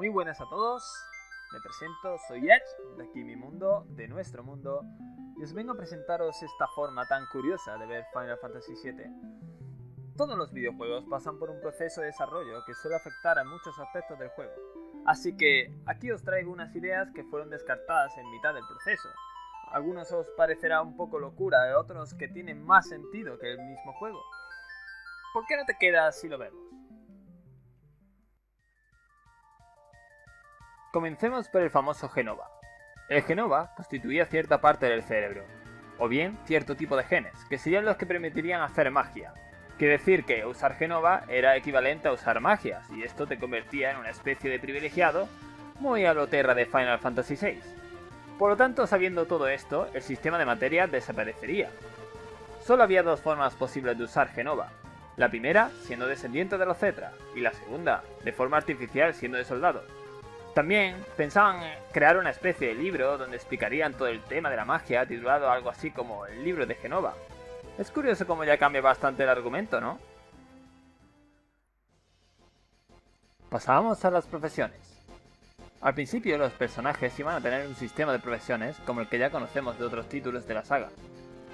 Muy buenas a todos, me presento, soy Edge, de aquí mi mundo, de nuestro mundo, y os vengo a presentaros esta forma tan curiosa de ver Final Fantasy VII. Todos los videojuegos pasan por un proceso de desarrollo que suele afectar a muchos aspectos del juego, así que aquí os traigo unas ideas que fueron descartadas en mitad del proceso. Algunos os parecerá un poco locura y otros que tienen más sentido que el mismo juego. ¿Por qué no te quedas y lo vemos? Comencemos por el famoso Genova. El Genova constituía cierta parte del cerebro, o bien cierto tipo de genes, que serían los que permitirían hacer magia. Quiere decir que usar Genova era equivalente a usar magias, y esto te convertía en una especie de privilegiado, muy a lo Terra de Final Fantasy VI. Por lo tanto, sabiendo todo esto, el sistema de materia desaparecería. Solo había dos formas posibles de usar Genova. La primera, siendo descendiente de los Cetra, y la segunda, de forma artificial siendo de soldado. También pensaban crear una especie de libro donde explicarían todo el tema de la magia, titulado algo así como el libro de Genova. Es curioso cómo ya cambia bastante el argumento, ¿no? Pasábamos a las profesiones. Al principio los personajes iban a tener un sistema de profesiones como el que ya conocemos de otros títulos de la saga.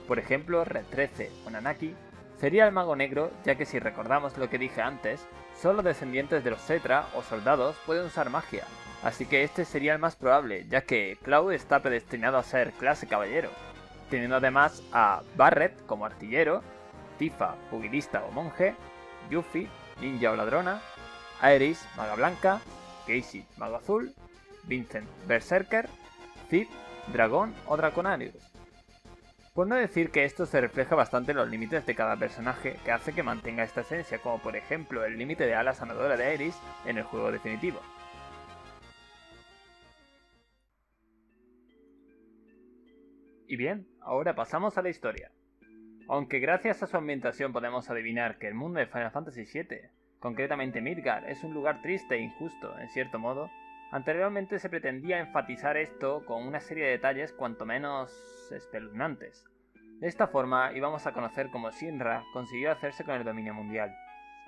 Por ejemplo, Red 13 o Nanaki sería el mago negro, ya que si recordamos lo que dije antes, solo descendientes de los Cetra o soldados pueden usar magia. Así que este sería el más probable, ya que Cloud está predestinado a ser clase caballero, teniendo además a Barret como artillero, Tifa, pugilista o monje, Yuffie, ninja o ladrona, Aeris, maga blanca, Casey, mago azul, Vincent, berserker, Cid, dragón o draconarius. Por no decir que esto se refleja bastante en los límites de cada personaje, que hace que mantenga esta esencia, como por ejemplo el límite de ala sanadora de Aeris en el juego definitivo. Y bien, ahora pasamos a la historia. Aunque gracias a su ambientación podemos adivinar que el mundo de Final Fantasy VII, concretamente Midgar, es un lugar triste e injusto, en cierto modo, anteriormente se pretendía enfatizar esto con una serie de detalles cuanto menos espeluznantes. De esta forma íbamos a conocer cómo Shinra consiguió hacerse con el dominio mundial,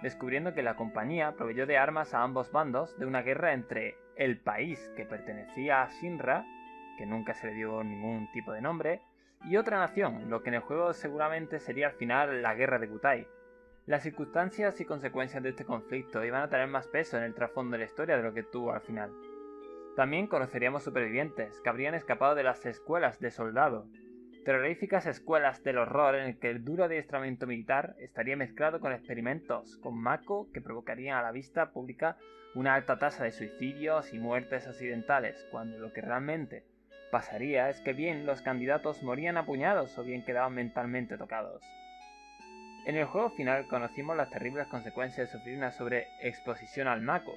descubriendo que la compañía proveyó de armas a ambos bandos de una guerra entre el país que pertenecía a Shinra, que nunca se le dio ningún tipo de nombre, y otra nación, lo que en el juego seguramente sería al final la guerra de Gutai. Las circunstancias y consecuencias de este conflicto iban a tener más peso en el trasfondo de la historia de lo que tuvo al final. También conoceríamos supervivientes que habrían escapado de las escuelas de soldado, terroríficas escuelas del horror en el que el duro adiestramiento militar estaría mezclado con experimentos con Mako que provocarían a la vista pública una alta tasa de suicidios y muertes accidentales, cuando lo que realmente pasaría es que bien los candidatos morían a puñados o bien quedaban mentalmente tocados. En el juego final conocimos las terribles consecuencias de sufrir una sobreexposición al Mako,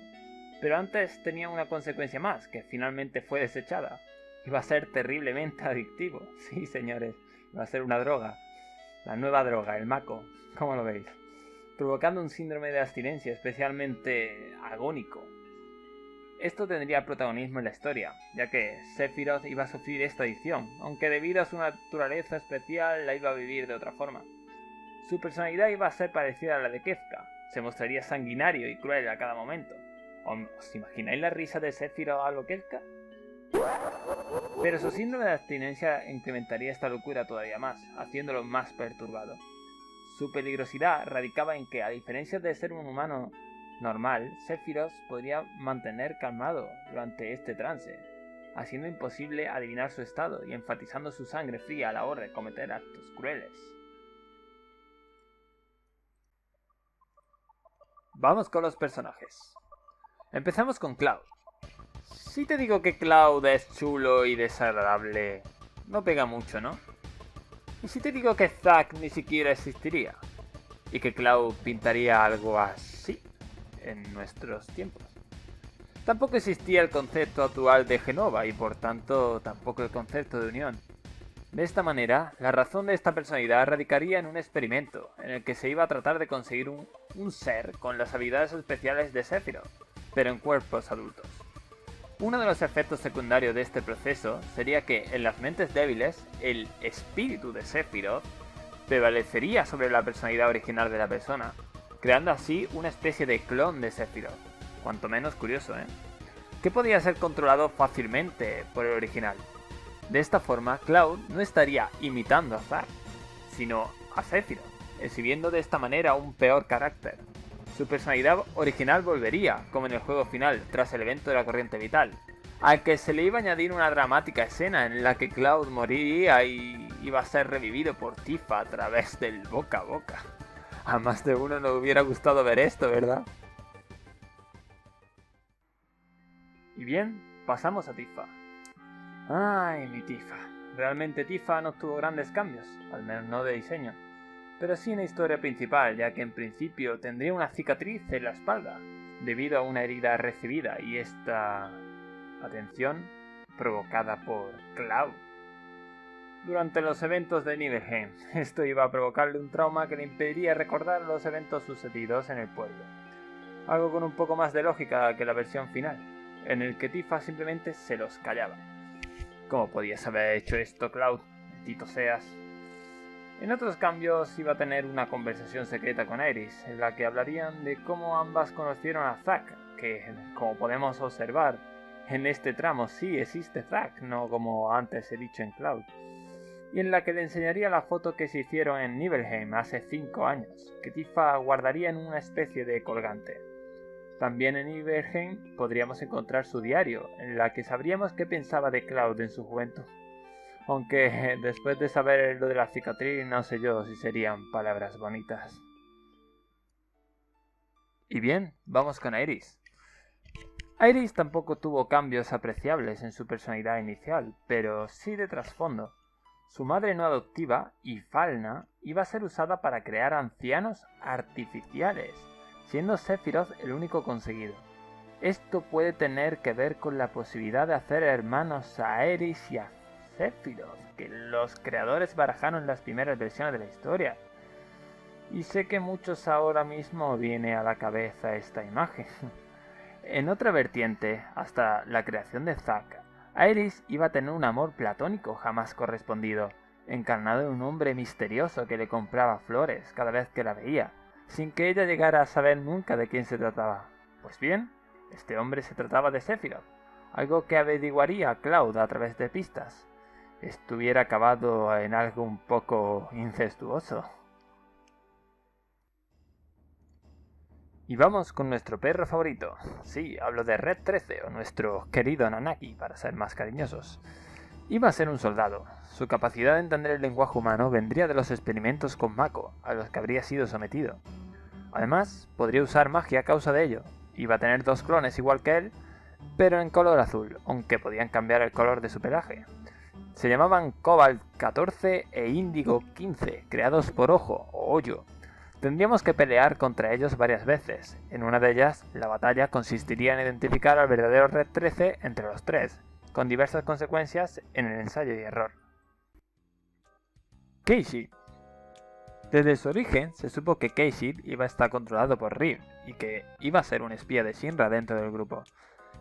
pero antes tenía una consecuencia más, que finalmente fue desechada. Iba a ser terriblemente adictivo, sí señores, iba a ser una droga, la nueva droga, el Mako, ¿cómo lo veis? Provocando un síndrome de abstinencia especialmente agónico. Esto tendría protagonismo en la historia, ya que Sephiroth iba a sufrir esta adicción, aunque debido a su naturaleza especial la iba a vivir de otra forma. Su personalidad iba a ser parecida a la de Kefka, se mostraría sanguinario y cruel a cada momento. ¿Os imagináis la risa de Sephiroth a lo Kefka? Pero su síndrome de abstinencia incrementaría esta locura todavía más, haciéndolo más perturbado. Su peligrosidad radicaba en que, a diferencia de ser un humano normal, Sephiroth podría mantener calmado durante este trance, haciendo imposible adivinar su estado y enfatizando su sangre fría a la hora de cometer actos crueles. Vamos con los personajes. Empezamos con Cloud. Si te digo que Cloud es chulo y desagradable, no pega mucho, ¿no? ¿Y si te digo que Zack ni siquiera existiría? Y que Cloud pintaría algo así en nuestros tiempos. Tampoco existía el concepto actual de Genova y por tanto tampoco el concepto de unión. De esta manera, la razón de esta personalidad radicaría en un experimento, en el que se iba a tratar de conseguir un ser con las habilidades especiales de Sephiroth, pero en cuerpos adultos. Uno de los efectos secundarios de este proceso sería que en las mentes débiles, el espíritu de Sephiroth prevalecería sobre la personalidad original de la persona, creando así una especie de clon de Sephiroth. Cuanto menos curioso, ¿eh? que podía ser controlado fácilmente por el original. De esta forma, Cloud no estaría imitando a Zack, sino a Sephiroth, exhibiendo de esta manera un peor carácter. Su personalidad original volvería, como en el juego final, tras el evento de la corriente vital, al que se le iba a añadir una dramática escena en la que Cloud moriría y iba a ser revivido por Tifa a través del boca a boca. A más de uno le hubiera gustado ver esto, ¿verdad? Y bien, pasamos a Tifa. Ay, mi Tifa. Realmente Tifa no tuvo grandes cambios, al menos no de diseño, pero sí en la historia principal, ya que en principio tendría una cicatriz en la espalda, debido a una herida recibida y esta... atención, provocada por Cloud. Durante los eventos de Nibelheim, esto iba a provocarle un trauma que le impediría recordar los eventos sucedidos en el pueblo. Algo con un poco más de lógica que la versión final, en el que Tifa simplemente se los callaba. ¿Cómo podías haber hecho esto, Cloud? Maldito seas. En otros cambios iba a tener una conversación secreta con Aerith, en la que hablarían de cómo ambas conocieron a Zack, que, como podemos observar, en este tramo sí existe Zack, no como antes he dicho en Cloud, y en la que le enseñaría la foto que se hicieron en Nibelheim hace 5 años, que Tifa guardaría en una especie de colgante. También en Nibelheim podríamos encontrar su diario, en la que sabríamos qué pensaba de Cloud en su juventud. Aunque después de saber lo de la cicatriz, no sé yo si serían palabras bonitas. Y bien, vamos con Aerith. Aerith tampoco tuvo cambios apreciables en su personalidad inicial, pero sí de trasfondo. Su madre no adoptiva, Ifalna, iba a ser usada para crear ancianos artificiales, siendo Sephiroth el único conseguido. Esto puede tener que ver con la posibilidad de hacer hermanos a Aerith y a Sephiroth, que los creadores barajaron en las primeras versiones de la historia. Y sé que muchos ahora mismo viene a la cabeza esta imagen. En otra vertiente, hasta la creación de Zack, Aerith iba a tener un amor platónico jamás correspondido, encarnado en un hombre misterioso que le compraba flores cada vez que la veía, sin que ella llegara a saber nunca de quién se trataba. Pues bien, este hombre se trataba de Sephiroth, algo que averiguaría Cloud a través de pistas. Estuviera acabado en algo un poco incestuoso. Y vamos con nuestro perro favorito. Sí, hablo de Red 13, o nuestro querido Nanaki, para ser más cariñosos. Iba a ser un soldado. Su capacidad de entender el lenguaje humano vendría de los experimentos con Mako, a los que habría sido sometido. Además, podría usar magia a causa de ello. Iba a tener 2 clones igual que él, pero en color azul, aunque podían cambiar el color de su pelaje. Se llamaban Cobalt 14 e Índigo 15, creados por Ojo, o Hoyo. Tendríamos que pelear contra ellos varias veces. En una de ellas, la batalla consistiría en identificar al verdadero Red 13 entre los 3, con diversas consecuencias en el ensayo y error. Keishi. Desde su origen, se supo que Keishi iba a estar controlado por Rip, y que iba a ser un espía de Shinra dentro del grupo.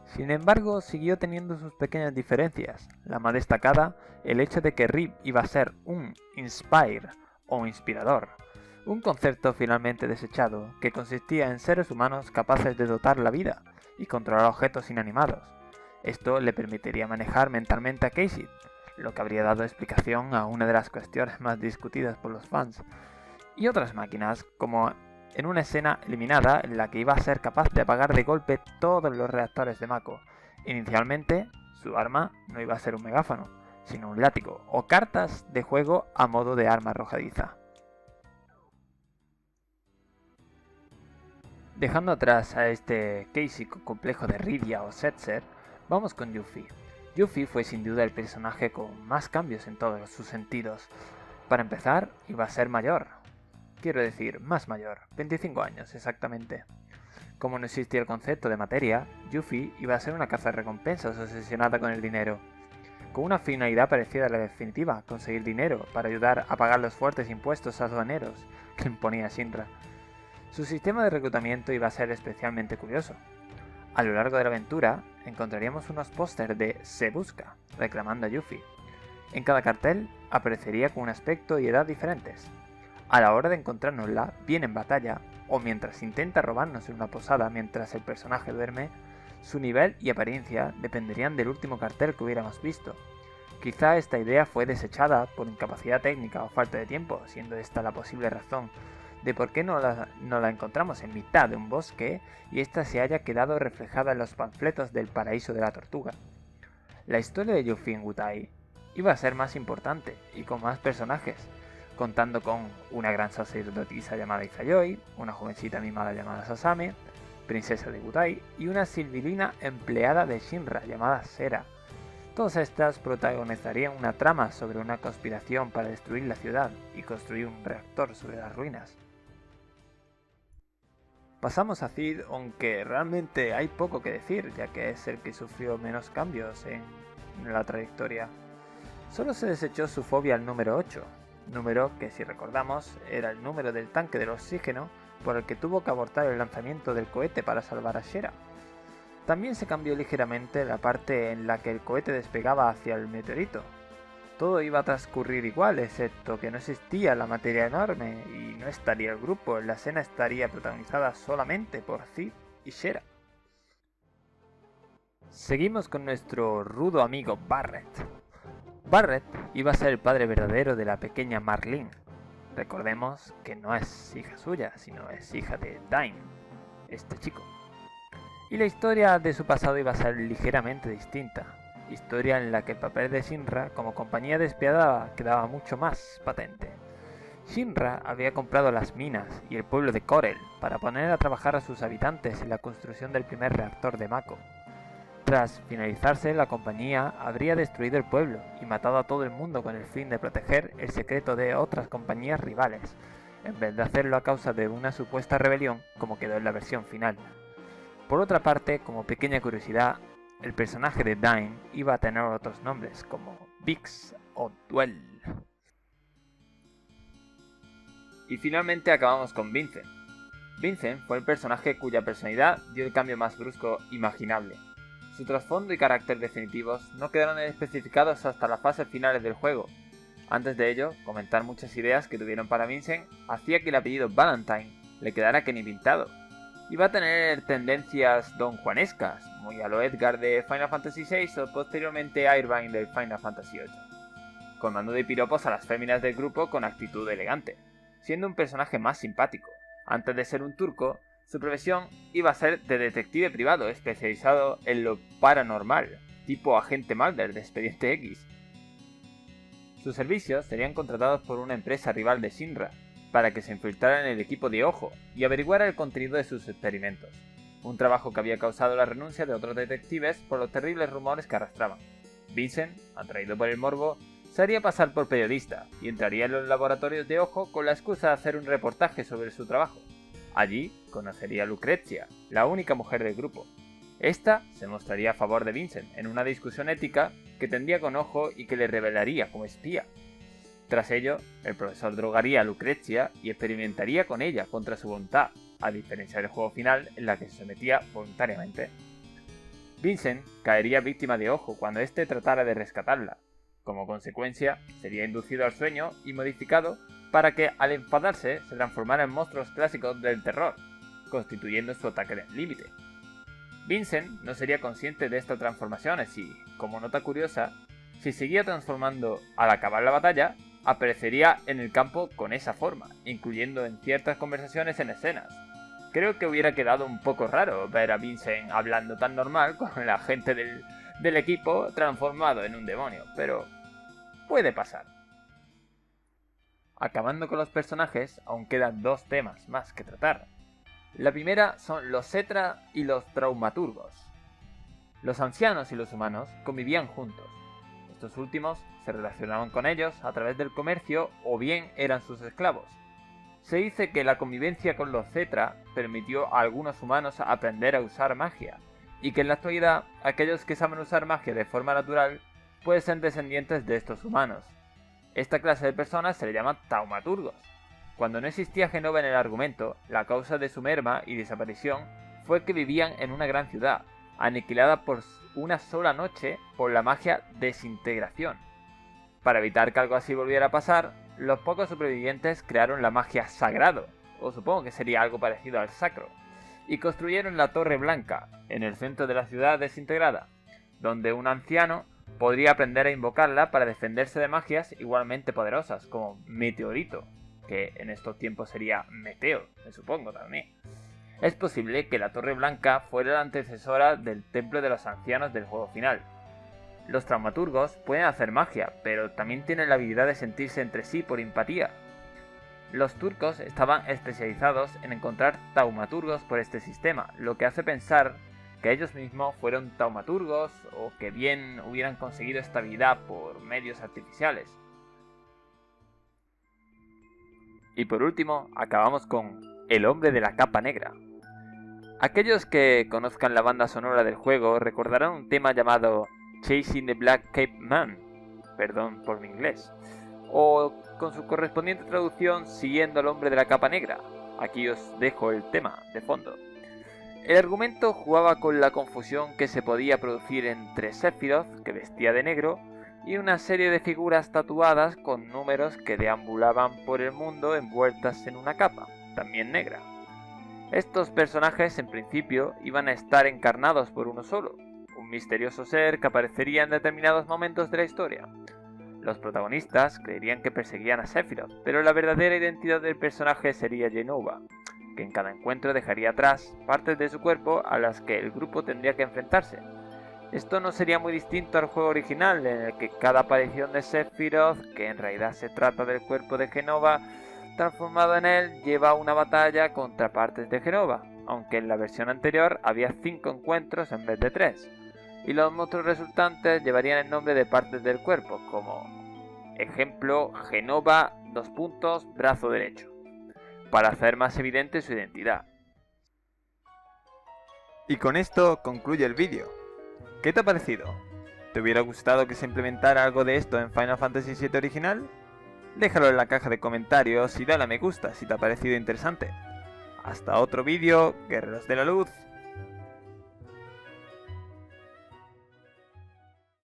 Sin embargo, siguió teniendo sus pequeñas diferencias, la más destacada, el hecho de que Rip iba a ser un Inspire, o inspirador, un concepto finalmente desechado, que consistía en seres humanos capaces de dotar la vida y controlar objetos inanimados. Esto le permitiría manejar mentalmente a Keishi, lo que habría dado explicación a una de las cuestiones más discutidas por los fans, y otras máquinas, como en una escena eliminada en la que iba a ser capaz de apagar de golpe todos los reactores de Mako. Inicialmente, su arma no iba a ser un megáfono, sino un látigo o cartas de juego a modo de arma arrojadiza. Dejando atrás a este Keishi complejo de Rydia o Setzer, vamos con Yuffie. Yuffie fue sin duda el personaje con más cambios en todos sus sentidos. Para empezar, iba a ser mayor. Quiero decir, más mayor, 25 años exactamente. Como no existía el concepto de materia, Yuffie iba a ser una cazarrecompensas obsesionada con el dinero, con una finalidad parecida a la definitiva, conseguir dinero para ayudar a pagar los fuertes impuestos aduaneros que imponía Shinra. Su sistema de reclutamiento iba a ser especialmente curioso. A lo largo de la aventura, encontraríamos unos pósters de Se Busca, reclamando a Yuffie. En cada cartel aparecería con un aspecto y edad diferentes. A la hora de encontrárnosla, bien en batalla, o mientras intenta robarnos en una posada mientras el personaje duerme, Su nivel y apariencia dependerían del último cartel que hubiéramos visto. Quizá esta idea fue desechada por incapacidad técnica o falta de tiempo, siendo esta la posible razón de por qué no la encontramos en mitad de un bosque y ésta se haya quedado reflejada en los panfletos del Paraíso de la Tortuga. La historia de Yuffie en Wutai iba a ser más importante y con más personajes, contando con una gran sacerdotisa llamada Izayoi, una jovencita mimada llamada Sasame, princesa de Wutai, y una silvilina empleada de Shinra llamada Sera. Todas estas protagonizarían una trama sobre una conspiración para destruir la ciudad y construir un reactor sobre las ruinas. Pasamos a Cid, aunque realmente hay poco que decir, ya que es el que sufrió menos cambios en la trayectoria. Solo se desechó su fobia al número 8, número que, si recordamos, era el número del tanque del oxígeno por el que tuvo que abortar el lanzamiento del cohete para salvar a Shera. También se cambió ligeramente la parte en la que el cohete despegaba hacia el meteorito. Todo iba a transcurrir igual, excepto que no existía la materia enorme y no estaría el grupo. La escena estaría protagonizada solamente por Cid y Shera. Seguimos con nuestro rudo amigo Barret. Barret iba a ser el padre verdadero de la pequeña Marlene. Recordemos que no es hija suya, sino es hija de Dain, este chico. Y la historia de su pasado iba a ser ligeramente distinta. Historia en la que el papel de Shinra como compañía despiadada quedaba mucho más patente. Shinra había comprado las minas y el pueblo de Corel para poner a trabajar a sus habitantes en la construcción del primer reactor de Mako. Tras finalizarse, la compañía habría destruido el pueblo y matado a todo el mundo con el fin de proteger el secreto de otras compañías rivales, en vez de hacerlo a causa de una supuesta rebelión como quedó en la versión final. Por otra parte, como pequeña curiosidad, el personaje de Dain iba a tener otros nombres como Vix o Duel. Y finalmente acabamos con Vincent. Vincent fue el personaje cuya personalidad dio el cambio más brusco imaginable. Su trasfondo y carácter definitivos no quedaron especificados hasta las fases finales del juego. Antes de ello, comentar muchas ideas que tuvieron para Vincent hacía que el apellido Valentine le quedara que ni pintado. Iba a tener tendencias donjuanescas, muy a lo Edgar de Final Fantasy VI o posteriormente Irvine de Final Fantasy VIII, colmando de piropos a las féminas del grupo con actitud elegante, siendo un personaje más simpático. Antes de ser un turco, su profesión iba a ser de detective privado especializado en lo paranormal, tipo agente Mulder de Expediente X. Sus servicios serían contratados por una empresa rival de Shinra, para que se infiltrara en el equipo de Ojo y averiguara el contenido de sus experimentos, un trabajo que había causado la renuncia de otros detectives por los terribles rumores que arrastraban. Vincent, atraído por el morbo, se haría pasar por periodista y entraría en los laboratorios de Ojo con la excusa de hacer un reportaje sobre su trabajo. Allí conocería a Lucrezia, la única mujer del grupo. Esta se mostraría a favor de Vincent en una discusión ética que tendría con Ojo y que le revelaría como espía. Tras ello, el profesor drogaría a Lucrezia y experimentaría con ella contra su voluntad, a diferencia del juego final en la que se sometía voluntariamente. Vincent caería víctima de Ojo cuando éste tratara de rescatarla. Como consecuencia, sería inducido al sueño y modificado para que, al enfadarse, se transformara en monstruos clásicos del terror, constituyendo su ataque del límite. Vincent no sería consciente de estas transformaciones y, como nota curiosa, si seguía transformando al acabar la batalla, aparecería en el campo con esa forma, incluyendo en ciertas conversaciones en escenas. Creo que hubiera quedado un poco raro ver a Vincent hablando tan normal con la gente del equipo transformado en un demonio, pero puede pasar. Acabando con los personajes, aún quedan dos temas más que tratar. La primera son los Cetra y los Traumaturgos. Los ancianos y los humanos convivían juntos. Estos últimos se relacionaban con ellos a través del comercio o bien eran sus esclavos. Se dice que la convivencia con los Cetra permitió a algunos humanos aprender a usar magia, y que en la actualidad aquellos que saben usar magia de forma natural pueden ser descendientes de estos humanos. Esta clase de personas se le llama taumaturgos. Cuando no existía Jenova en el argumento, la causa de su merma y desaparición fue que vivían en una gran ciudad, aniquilada por una sola noche por la magia desintegración. Para evitar que algo así volviera a pasar, los pocos supervivientes crearon la magia sagrado, o supongo que sería algo parecido al sacro, y construyeron la Torre Blanca, en el centro de la ciudad desintegrada, donde un anciano podría aprender a invocarla para defenderse de magias igualmente poderosas, como Meteorito, que en estos tiempos sería Meteo, me supongo también. Es posible que la Torre Blanca fuera la antecesora del Templo de los Ancianos del juego final. Los taumaturgos pueden hacer magia, pero también tienen la habilidad de sentirse entre sí por empatía. Los turcos estaban especializados en encontrar taumaturgos por este sistema, lo que hace pensar que ellos mismos fueron taumaturgos o que bien hubieran conseguido esta habilidad por medios artificiales. Y por último, acabamos con El hombre de la capa negra. Aquellos que conozcan la banda sonora del juego recordarán un tema llamado Chasing the Black Cape Man, perdón por mi inglés, o con su correspondiente traducción Siguiendo al hombre de la capa negra. Aquí os dejo el tema de fondo. El argumento jugaba con la confusión que se podía producir entre Sephiroth, que vestía de negro, y una serie de figuras tatuadas con números que deambulaban por el mundo envueltas en una capa, también negra. Estos personajes en principio iban a estar encarnados por uno solo, un misterioso ser que aparecería en determinados momentos de la historia. Los protagonistas creerían que perseguían a Sephiroth, pero la verdadera identidad del personaje sería Jenova, que en cada encuentro dejaría atrás partes de su cuerpo a las que el grupo tendría que enfrentarse. Esto no sería muy distinto al juego original, en el que cada aparición de Sephiroth, que en realidad se trata del cuerpo de Jenova transformado en él, lleva a una batalla contra partes de Jenova, aunque en la versión anterior había 5 encuentros en vez de 3, y los monstruos resultantes llevarían el nombre de partes del cuerpo, como ejemplo Jenova, brazo derecho, para hacer más evidente su identidad. Y con esto concluye el vídeo. ¿Qué te ha parecido? ¿Te hubiera gustado que se implementara algo de esto en Final Fantasy VII original? Déjalo en la caja de comentarios y dale a me gusta si te ha parecido interesante. Hasta otro vídeo, Guerreros de la Luz.